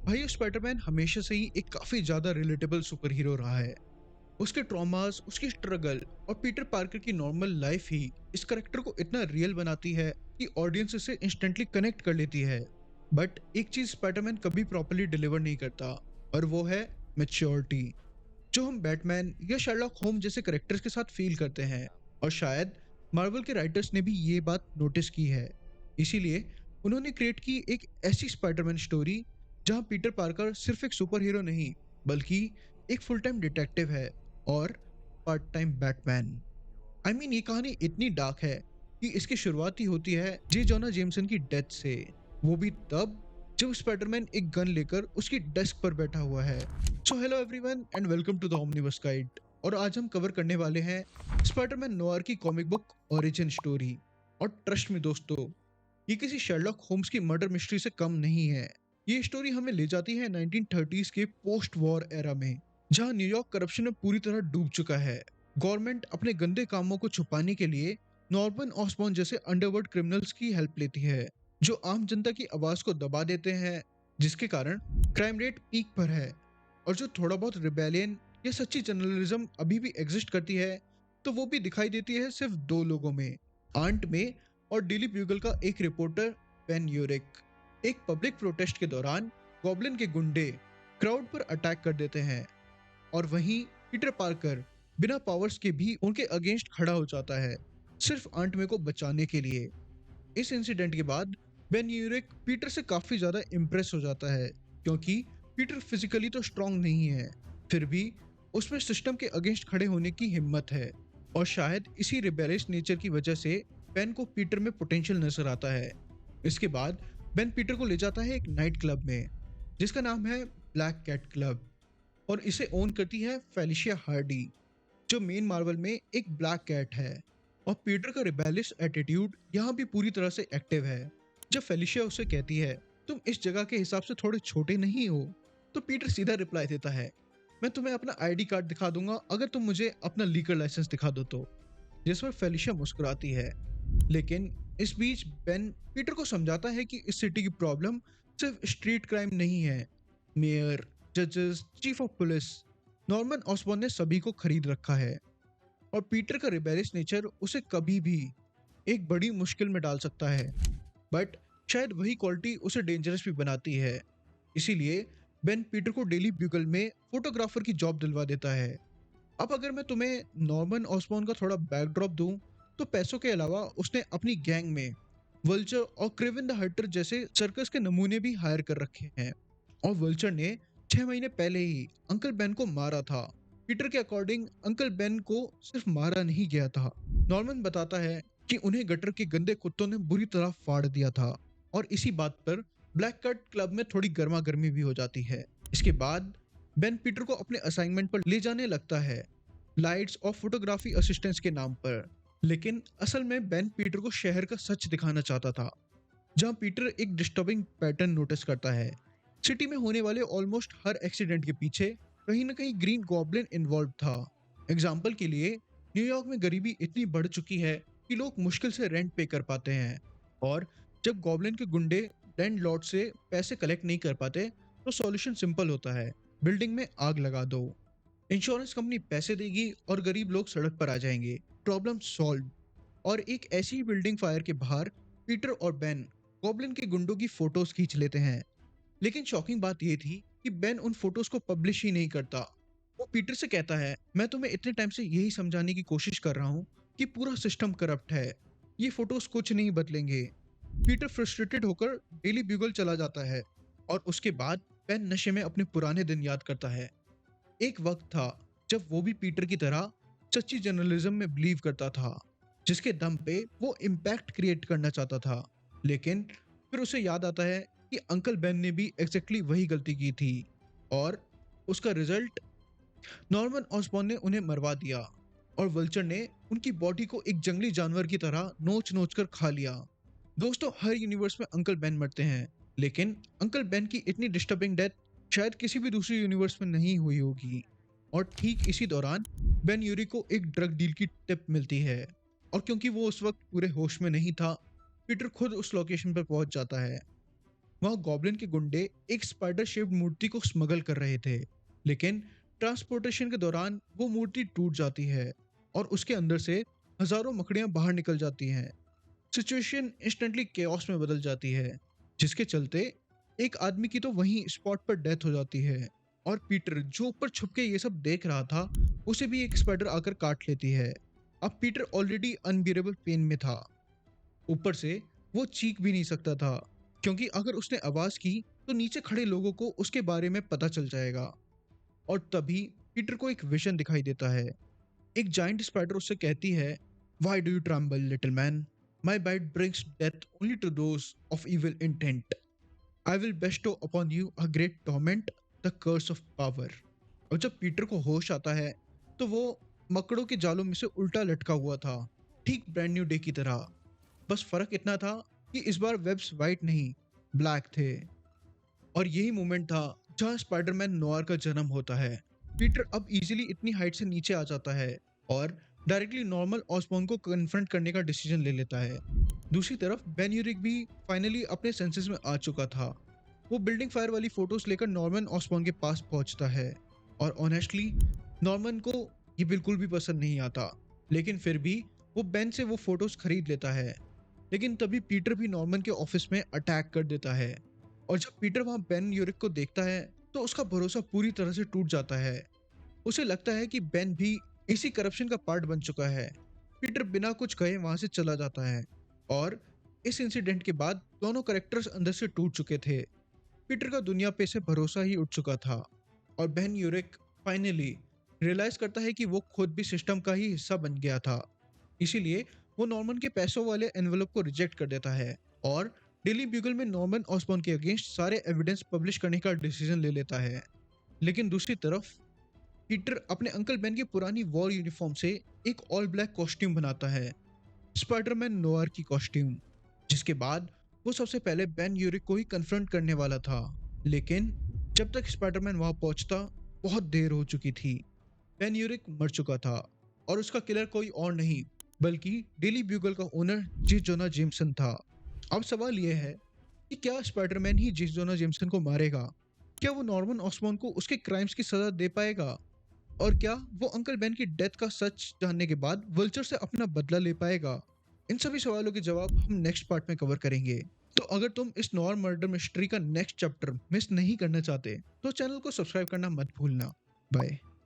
भाई स्पाइडरमैन हमेशा से ही एक काफी ज्यादा रिलेटेबल सुपर हीरो रहा है। उसके ट्रॉमास, उसकी स्ट्रगल और पीटर पार्कर की नॉर्मल लाइफ ही इस करेक्टर को इतना रियल बनाती है कि ऑडियंस इसे इंस्टेंटली कनेक्ट कर लेती है। बट एक चीज स्पाइडरमैन कभी प्रॉपरली डिलीवर नहीं करता, और वो है मैच्योरिटी, जो हम बैटमैन या शर्लॉक होम जैसे करेक्टर्स के साथ फील करते हैं। और शायद मार्वल के राइटर्स ने भी ये बात नोटिस की है, इसीलिए उन्होंने क्रिएट की एक ऐसी स्पाइडरमैन स्टोरी जहां पीटर पार्कर सिर्फ एक सुपर हीरो नहीं, बल्कि एक फुल टाइम डिटेक्टिव है और पार्ट टाइम बैटमैन। ये कहानी इतनी डार्क है कि इसकी शुरुआत ही होती है जे जोना जेमसन की डेथ से, वो भी तब जब स्पाइडरमैन एक गन लेकर उसकी डेस्क पर बैठा हुआ है। So hello everyone and welcome to the omnibus guide. और आज हम कवर करने वाले हैं स्पाइडरमैन नोयर की कॉमिक बुक ओरिजिन स्टोरी। और ट्रस्ट में दोस्तों, ये किसी शर्लॉक होम्स की मर्डर मिस्ट्री से कम नहीं है। ये स्टोरी हमें ले जाती है 1930s के पोस्ट वॉर एरा में, जहां न्यूयॉर्क करप्शन में पूरी तरह डूब चुका है। गवर्नमेंट अपने गंदे कामों को छुपाने के लिए नॉर्मन ऑसबॉर्न जैसे अंडरवर्ल्ड क्रिमिनल्स की हेल्प लेती है, जो आम जनता की आवाज को दबा देते हैं, जिसके कारण क्राइम रेट पीक पर है। और जो थोड़ा बहुत रिबेलियन या सच्ची जर्नलिज्म अभी भी एग्जिस्ट करती है, तो वो भी दिखाई देती है सिर्फ दो लोगों में, आंट में और डेली ब्यूगल का एक रिपोर्टर बेन यूरिक। एक पब्लिक प्रोटेस्ट के दौरान गॉब्लिन के गुंडे क्राउड पर अटैक कर देते हैं, और वहीं पीटर पार्कर बिना पावर्स के भी उनके अगेंस्ट खड़ा हो जाता है, सिर्फ आंट में को बचाने के लिए। इस इंसिडेंट के बाद बेन यूरिक पीटर से काफी ज्यादा इम्प्रेस हो जाता है, क्योंकि पीटर फिजिकली तो स्ट्रांग नहीं है, फिर भी उसमें सिस्टम के अगेंस्ट खड़े होने की हिम्मत है। और शायद इसी रिबेलियस नेचर की वजह से बेन को पीटर में पोटेंशियल नजर आता है। इसके बाद बेन पीटर को ले जाता है एक नाइट क्लब में, जिसका नाम है ब्लैक कैट क्लब, और इसे ओन करती है फेलिशिया हार्डी, जो मेन मार्वल में एक ब्लैक कैट है। और पीटर का रिबेलियस एटीट्यूड यहाँ भी पूरी तरह से एक्टिव है। जब फेलिशिया उसे कहती है तुम इस जगह के हिसाब से थोड़े छोटे नहीं हो, तो पीटर सीधा रिप्लाई देता है, मैं तुम्हें अपना आईडी कार्ड दिखा दूंगा अगर तुम मुझे अपना लीकर लाइसेंस दिखा दो तो। जिस पर फेलिशिया मुस्कुराती है। लेकिन इस बीच बेन पीटर को समझाता है कि इस सिटी की प्रॉब्लम सिर्फ स्ट्रीट क्राइम नहीं है। मेयर, जजेस, chief of police, Norman Osborne ने सभी को खरीद रखा है। और पीटर का रिबेलियस नेचर उसे कभी भी एक बड़ी मुश्किल में डाल सकता है, बट शायद वही क्वालिटी उसे डेंजरस भी बनाती है। इसीलिए बेन पीटर को डेली ब्यूगल में फोटोग्राफर की जॉब दिलवा देता है। अब अगर मैं तुम्हें नॉर्मन ऑसबॉर्न का थोड़ा बैकड्रॉप दूं, तो पैसों के अलावा उसने अपनी गैंग में वल्चर और क्रेवन द हंटर जैसे सर्कस के नमूने भी हायर कर रखे हैं। और वल्चर ने 6 महीने पहले ही अंकल बेन को मारा था। पीटर के अकॉर्डिंग अंकल बेन को सिर्फ मारा नहीं गया था, नॉर्मन बताता है कि उन्हें गटर के गंदे कुत्तों ने बुरी तरह फाड़ दिया था। और इसी बात पर ब्लैक कट क्लब में थोड़ी गर्मा गर्मी भी हो जाती है। इसके बाद बेन पीटर को अपने असाइनमेंट पर ले जाने लगता है, लाइट्स और फोटोग्राफी असिस्टेंस के नाम पर। लेकिन असल में बेन पीटर को शहर का सच दिखाना चाहता था, जहां पीटर एक डिस्टर्बिंग पैटर्न नोटिस करता है। सिटी में होने वाले ऑलमोस्ट हर एक्सीडेंट के पीछे कहीं ना कहीं ग्रीन गॉब्लिन इन्वॉल्व था। एग्जाम्पल के लिए, न्यूयॉर्क में गरीबी इतनी बढ़ चुकी है कि लोग मुश्किल से रेंट पे कर पाते हैं, और जब गॉब्लिन के गुंडे लैंडलॉर्ड से पैसे कलेक्ट नहीं कर पाते, तो सॉल्यूशन सिंपल होता है, बिल्डिंग में आग लगा दो, इंश्योरेंस कंपनी पैसे देगी और गरीब लोग सड़क पर आ जाएंगे, प्रॉब्लम सॉल्व। और एक ऐसी ही बिल्डिंग फायर के बाहर पीटर और बेन गॉब्लिन के गुंडों की फोटोज खींच लेते हैं। लेकिन शॉकिंग बात यह थी कि बेन उन फोटोज को पब्लिश ही नहीं करता। वो पीटर से कहता है, मैं तुम्हें इतने टाइम से यही समझाने की कोशिश कर रहा हूँ कि पूरा सिस्टम करप्ट है, ये फोटोज कुछ नहीं बदलेंगे। पीटर फ्रस्ट्रेटेड होकर डेली ब्यूगल चला जाता है, और उसके बाद बेन नशे में अपने पुराने दिन याद करता है। एक वक्त था जब वो भी पीटर की तरह सच्ची जर्नलिज्म में बिलीव करता था, जिसके दम पे वो इम्पैक्ट क्रिएट करना चाहता था। लेकिन फिर उसे याद आता है कि अंकल बेन ने भी एग्जैक्टली वही गलती की थी, और उसका रिजल्ट नॉर्मन ऑसबॉर्न ने उन्हें मरवा दिया, और वल्चर ने उनकी बॉडी को एक जंगली जानवर की तरह नोच नोच कर खा लिया। दोस्तों, हर यूनिवर्स में अंकल बेन मरते हैं, लेकिन अंकल बेन की इतनी डिस्टर्बिंग डेथ शायद किसी भी दूसरे यूनिवर्स में नहीं हुई होगी। और ठीक इसी दौरान बेन यूरी को एक ड्रग डील की टिप मिलती है, और क्योंकि वो उस वक्त पूरे होश में नहीं था, पीटर खुद उस लोकेशन पर पहुंच जाता है। वहां गॉब्लिन के गुंडे एक स्पाइडर शेप्ड मूर्ति को स्मगल कर रहे थे, लेकिन ट्रांसपोर्टेशन के दौरान वो मूर्ति टूट जाती है और उसके अंदर से हजारों मकड़ियां बाहर निकल जाती हैं। सिचुएशन इंस्टेंटली केओस में बदल जाती है, जिसके चलते एक आदमी की तो वहीं स्पॉट पर डेथ हो जाती है और पीटर जो ऊपर छुप के ये सब देख रहा था, उसे भी एक स्पाइडर आकर काट लेती है। अब पीटर ऑलरेडी अनबियरेबल पेन में था, ऊपर से वो चीख भी नहीं सकता था, क्योंकि अगर उसने आवाज की तो नीचे खड़े लोगों को उसके बारे में पता चल जाएगा। और तभी पीटर को एक विजन दिखाई देता है। एक जाइंट स्पाइडर उससे कहती है, "Why do you tremble, little man? My bite brings death only to those of evil intent. I will bestow upon you a great torment, the curse of power." और जब Peter को होश आता है तो वो मकड़ों के जालों में से उल्टा लटका हुआ था, ठीक ब्रांड न्यू डे की तरह। बस फर्क इतना था कि इस बार वेब्स वाइट नहीं, ब्लैक थे। और यही मोमेंट था जहां स्पाइडरमैन नोआर का जन्म होता है। पीटर अब इजीली इतनी हाइट से नीचे आ जाता है और डायरेक्टली नॉर्मल ऑसबॉर्न को कन्फ्रंट करने का डिसीजन ले लेता है। दूसरी तरफ बेन यूरिक भी फाइनली अपने सेंसेस में आ चुका था। वो बिल्डिंग फायर वाली फोटोज लेकर नॉर्मन ऑसबॉर्न के पास पहुंचता है और ऑनेस्टली नॉर्मन को ये बिल्कुल भी पसंद नहीं आता, लेकिन फिर भी वो बेन से वो फोटोज खरीद लेता है। लेकिन तभी पीटर भी नॉर्मन के ऑफिस में अटैक कर देता है और जब पीटर वहां बेन यूरिक को देखता है तो उसका भरोसा पूरी तरह से टूट जाता है। उसे लगता है कि बेन भी इसी करप्शन का पार्ट बन चुका है। पीटर बिना कुछ कहे वहां से चला जाता है और इस इंसिडेंट के बाद दोनों कैरेक्टर्स अंदर से टूट चुके थे। पीटर का दुनिया पे से भरोसा ही उठ चुका था और बेन यूरिक फाइनली रियलाइज करता है कि वो खुद भी सिस्टम का ही हिस्सा बन गया था। इसीलिए वो नॉर्मन के पैसों वाले एनवेलप को रिजेक्ट कर देता है और डेली ब्यूगल में नॉर्मन ऑसबॉर्न के अगेंस्ट सारे एविडेंस पब्लिश करने का डिसीजन ले लेता है। लेकिन दूसरी तरफ पीटर अपने अंकल बेन की पुरानी वॉर यूनिफॉर्म से एक ऑल ब्लैक कॉस्ट्यूम बनाता है, स्पाइडरमैन नोआर की कॉस्ट्यूम, जिसके बाद वो सबसे पहले बेन यूरिक को ही कन्फ्रंट करने वाला था। लेकिन जब तक स्पाइडरमैन वहां पहुंचता बहुत देर हो चुकी थी। बेन यूरिक मर चुका था और उसका किलर कोई और नहीं बल्कि डेली ब्यूगल का ओनर जे जोना जेमसन था। अब सवाल यह है कि क्या स्पाइडरमैन ही जे जोना जेमसन को मारेगा? क्या वो नॉर्मन ऑसबॉर्न को उसके क्राइम्स की सजा दे पाएगा? और क्या वो अंकल बेन की डेथ का सच जानने के बाद वल्चर से अपना बदला ले पाएगा? इन सभी सवालों के जवाब हम नेक्स्ट पार्ट में कवर करेंगे। तो अगर तुम इस नॉर मर्डर मिस्ट्री का नेक्स्ट चैप्टर मिस नहीं करना चाहते तो चैनल को सब्सक्राइब करना मत भूलना। बाय।